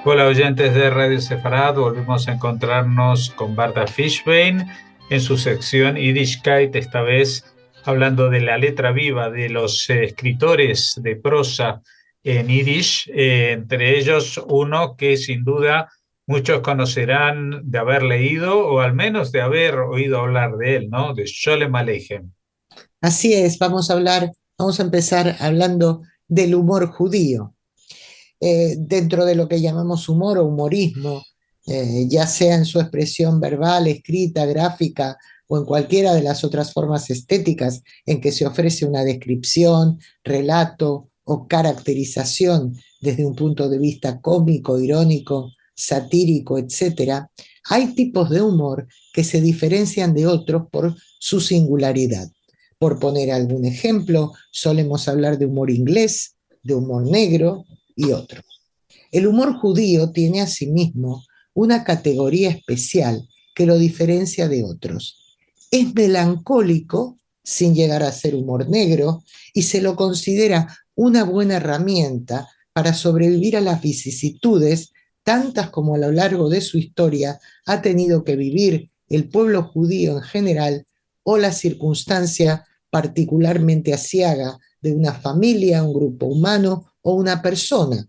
Hola oyentes de Radio Sefarad, volvemos a encontrarnos con Barda Fishbein en su sección Yiddishkeit, esta vez hablando de la letra viva de los escritores de prosa en Yiddish, entre ellos uno que sin duda muchos conocerán de haber leído o al menos de haber oído hablar de él, ¿no? De Sholem Aleichem. Así es, vamos a empezar hablando del humor judío. Dentro de lo que llamamos humor o humorismo, ya sea en su expresión verbal, escrita, gráfica o en cualquiera de las otras formas estéticas en que se ofrece una descripción, relato o caracterización desde un punto de vista cómico, irónico, satírico, etc., hay tipos de humor que se diferencian de otros por su singularidad. Por poner algún ejemplo, solemos hablar de humor inglés, de humor negro y otros. El humor judío tiene asimismo una categoría especial que lo diferencia de otros. Es melancólico sin llegar a ser humor negro y se lo considera una buena herramienta para sobrevivir a las vicisitudes, tantas como a lo largo de su historia ha tenido que vivir el pueblo judío en general o la circunstancia particularmente asiaga de una familia, un grupo humano o una persona,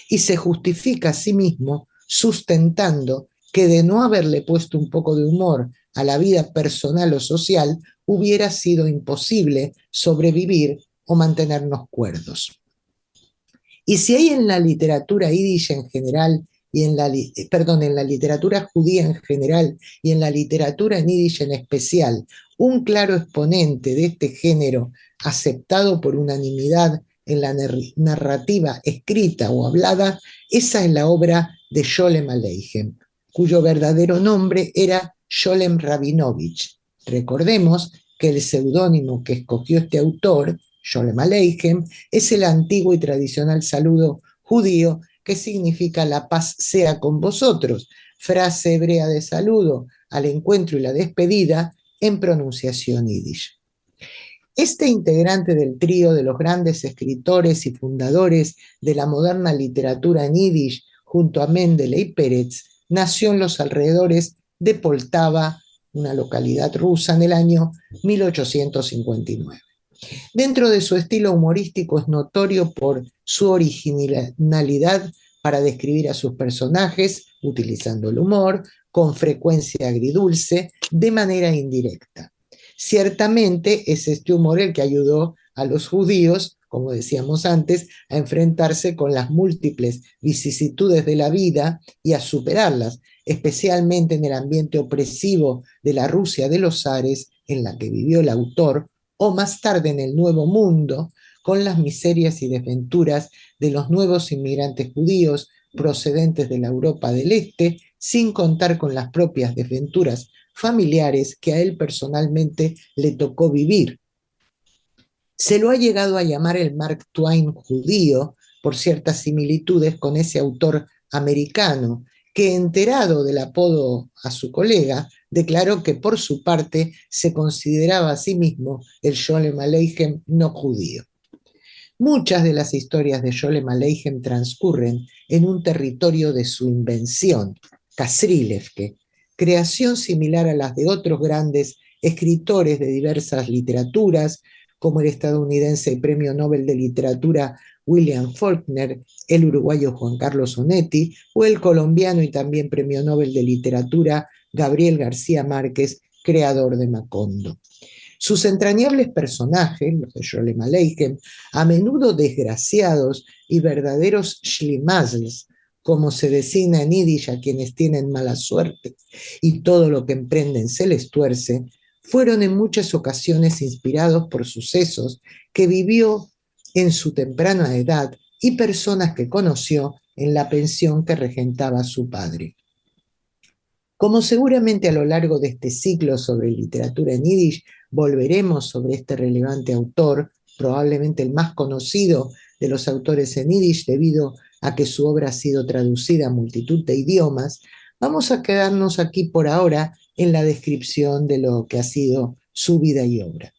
y se justifica a sí mismo sustentando que de no haberle puesto un poco de humor a la vida personal o social, hubiera sido imposible sobrevivir o mantenernos cuerdos. Y si hay en la literatura yiddish en general y en la literatura judía en general y en la literatura en yiddish en especial, un claro exponente de este género aceptado por unanimidad en la narrativa escrita o hablada, esa es la obra de Sholem Aleichem, cuyo verdadero nombre era Sholem Rabinovich. Recordemos que el seudónimo que escogió este autor, Sholem Aleichem, es el antiguo y tradicional saludo judío que significa la paz sea con vosotros, frase hebrea de saludo al encuentro y la despedida en pronunciación yiddish. Este integrante del trío de los grandes escritores y fundadores de la moderna literatura en yiddish, junto a Mendele y Pérez, nació en los alrededores de Poltava, una localidad rusa, en el año 1859. Dentro de su estilo humorístico es notorio por su originalidad para describir a sus personajes, utilizando el humor, con frecuencia agridulce, de manera indirecta. Ciertamente es este humor el que ayudó a los judíos, como decíamos antes, a enfrentarse con las múltiples vicisitudes de la vida y a superarlas, especialmente en el ambiente opresivo de la Rusia de los zares en la que vivió el autor, o más tarde en el Nuevo Mundo, con las miserias y desventuras de los nuevos inmigrantes judíos procedentes de la Europa del Este, sin contar con las propias desventuras familiares que a él personalmente le tocó vivir. Se lo ha llegado a llamar el Mark Twain judío por ciertas similitudes con ese autor americano, que enterado del apodo a su colega, declaró que por su parte se consideraba a sí mismo el Sholem Aleichem no judío. Muchas de las historias de Sholem Aleichem transcurren en un territorio de su invención, Kasrilevke, creación similar a las de otros grandes escritores de diversas literaturas, como el estadounidense Premio Nobel de Literatura William Faulkner, el uruguayo Juan Carlos Onetti o el colombiano y también Premio Nobel de Literatura Gabriel García Márquez, creador de Macondo. Sus entrañables personajes, los de Sholem Aleichem, a menudo desgraciados y verdaderos schlimazls, como se designa en yiddish a quienes tienen mala suerte y todo lo que emprenden se les tuerce, fueron en muchas ocasiones inspirados por sucesos que vivió en su temprana edad y personas que conoció en la pensión que regentaba su padre. Como seguramente a lo largo de este ciclo sobre literatura en yiddish volveremos sobre este relevante autor, probablemente el más conocido de los autores en yiddish debido a que su obra ha sido traducida a multitud de idiomas, vamos a quedarnos aquí por ahora en la descripción de lo que ha sido su vida y obra.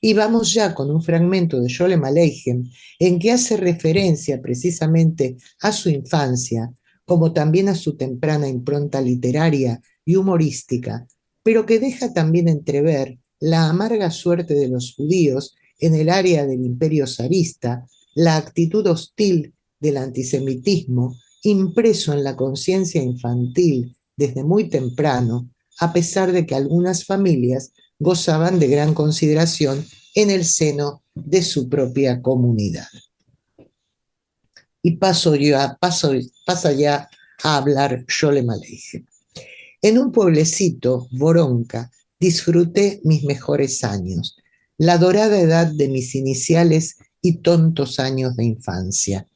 Y vamos ya con un fragmento de Sholem Aleichem en que hace referencia precisamente a su infancia, como también a su temprana impronta literaria y humorística, pero que deja también entrever la amarga suerte de los judíos en el área del imperio zarista, la actitud hostil del antisemitismo impreso en la conciencia infantil desde muy temprano, a pesar de que algunas familias gozaban de gran consideración en el seno de su propia comunidad. Y pasa ya a hablar Sholem Aleichem. En un pueblecito, Voronka, disfruté mis mejores años, la dorada edad de mis iniciales y tontos años de infancia.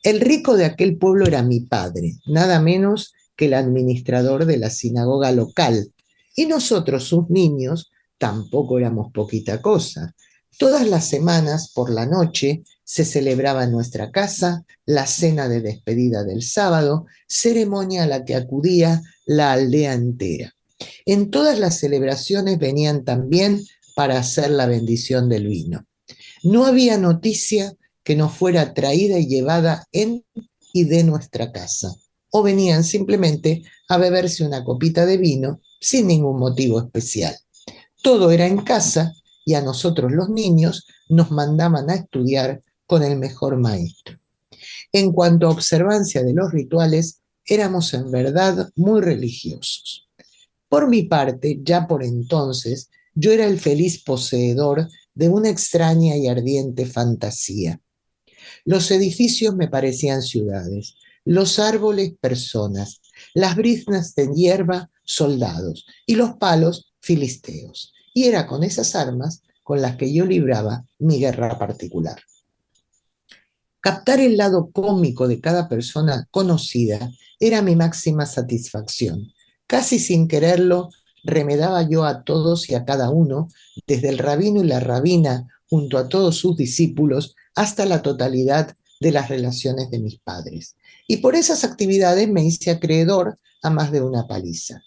El rico de aquel pueblo era mi padre, nada menos que el administrador de la sinagoga local, y nosotros, sus niños, tampoco éramos poquita cosa. Todas las semanas, por la noche, se celebraba en nuestra casa la cena de despedida del sábado, ceremonia a la que acudía la aldea entera. En todas las celebraciones venían también para hacer la bendición del vino. No había noticia que no fuera traída y llevada en y de nuestra casa, o venían simplemente a beberse una copita de vino sin ningún motivo especial. Todo era en casa y a nosotros los niños nos mandaban a estudiar con el mejor maestro. En cuanto a observancia de los rituales, éramos en verdad muy religiosos. Por mi parte, ya por entonces, yo era el feliz poseedor de una extraña y ardiente fantasía. Los edificios me parecían ciudades, los árboles personas, las briznas de hierba soldados y los palos filisteos. Y era con esas armas con las que yo libraba mi guerra particular. Captar el lado cómico de cada persona conocida era mi máxima satisfacción. Casi sin quererlo, remedaba yo a todos y a cada uno, desde el rabino y la rabina, junto a todos sus discípulos, hasta la totalidad de las relaciones de mis padres. Y por esas actividades me hice acreedor a más de una paliza.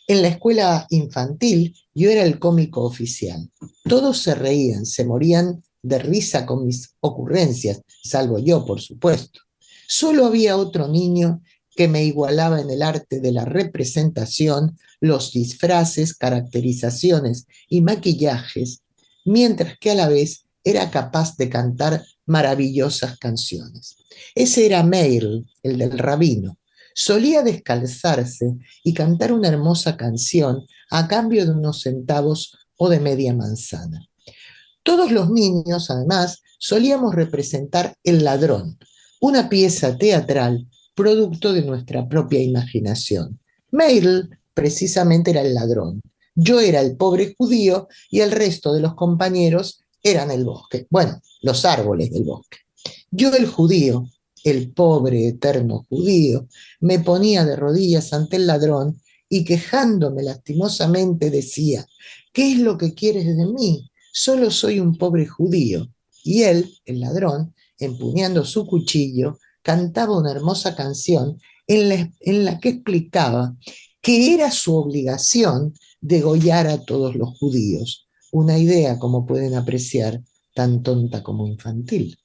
En la escuela infantil yo era el cómico oficial. Todos se reían, se morían de risa con mis ocurrencias, salvo yo, por supuesto. Solo había otro niño que me igualaba en el arte de la representación, los disfraces, caracterizaciones y maquillajes, mientras que a la vez era capaz de cantar maravillosas canciones. Ese era Meir, el del rabino. Solía descalzarse y cantar una hermosa canción a cambio de unos centavos o de media manzana. Todos los niños, además, solíamos representar El ladrón, una pieza teatral producto de nuestra propia imaginación. Meir precisamente era el ladrón. Yo era el pobre judío y el resto de los compañeros eran el bosque. Bueno, los árboles del bosque. Yo, el judío, el pobre eterno judío, me ponía de rodillas ante el ladrón y quejándome lastimosamente decía, ¿qué es lo que quieres de mí? Solo soy un pobre judío. Y él, el ladrón, empuñando su cuchillo, cantaba una hermosa canción en la que explicaba que era su obligación degollar a todos los judíos. Una idea, como pueden apreciar, tan tonta como infantil.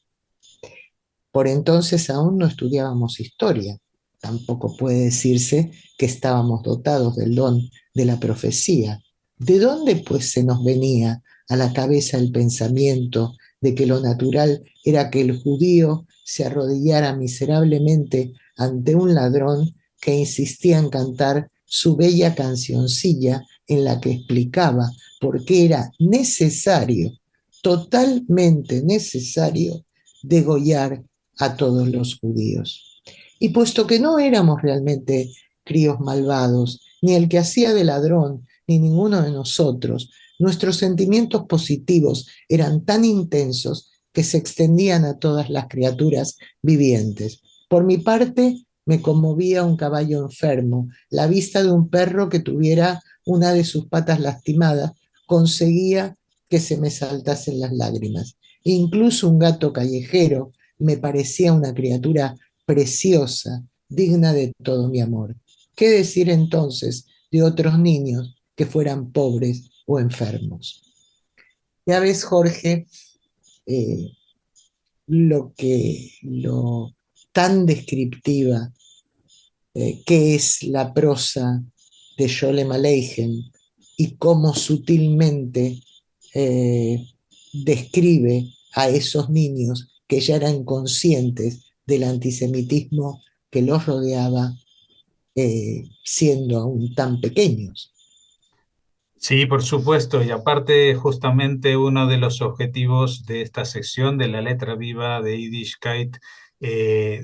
Por entonces aún no estudiábamos historia. Tampoco puede decirse que estábamos dotados del don de la profecía. ¿De dónde pues se nos venía a la cabeza el pensamiento de que lo natural era que el judío se arrodillara miserablemente ante un ladrón que insistía en cantar su bella cancioncilla en la que explicaba por qué era necesario, totalmente necesario, degollar a todos los judíos? Y puesto que no éramos realmente críos malvados, ni el que hacía de ladrón, ni ninguno de nosotros, nuestros sentimientos positivos eran tan intensos que se extendían a todas las criaturas vivientes. Por mi parte, me conmovía un caballo enfermo. La vista de un perro que tuviera una de sus patas lastimadas conseguía que se me saltasen las lágrimas. Incluso un gato callejero me parecía una criatura preciosa, digna de todo mi amor. ¿Qué decir entonces de otros niños que fueran pobres o enfermos? Ya ves, Jorge, eh, lo tan descriptiva qué es la prosa de Sholem Aleichem y cómo sutilmente eh, describe a esos niños que ya eran conscientes del antisemitismo que los rodeaba siendo aún tan pequeños. Sí, por supuesto, y aparte justamente uno de los objetivos de esta sección de la letra viva de Yiddishkeit,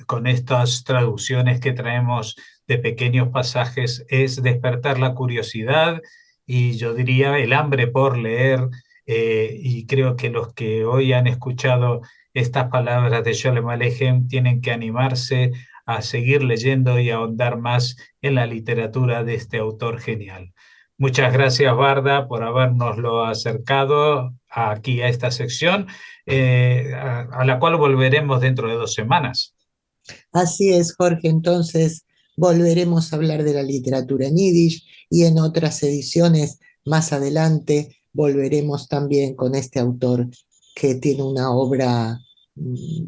con estas traducciones que traemos de pequeños pasajes, es despertar la curiosidad y yo diría el hambre por leer, y creo que los que hoy han escuchado estas palabras de Sholem Aleichem tienen que animarse a seguir leyendo y a ahondar más en la literatura de este autor genial. Muchas gracias, Barda, por habernoslo acercado aquí a esta sección, a la cual volveremos dentro de 2 semanas. Así es, Jorge, entonces volveremos a hablar de la literatura en Yiddish y en otras ediciones más adelante volveremos también con este autor que tiene una obra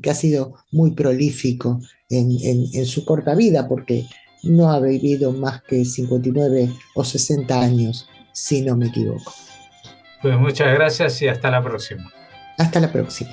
que ha sido muy prolífico en su corta vida, porque no ha vivido más que 59 o 60 años, si no me equivoco. Pues muchas gracias y hasta la próxima. Hasta la próxima.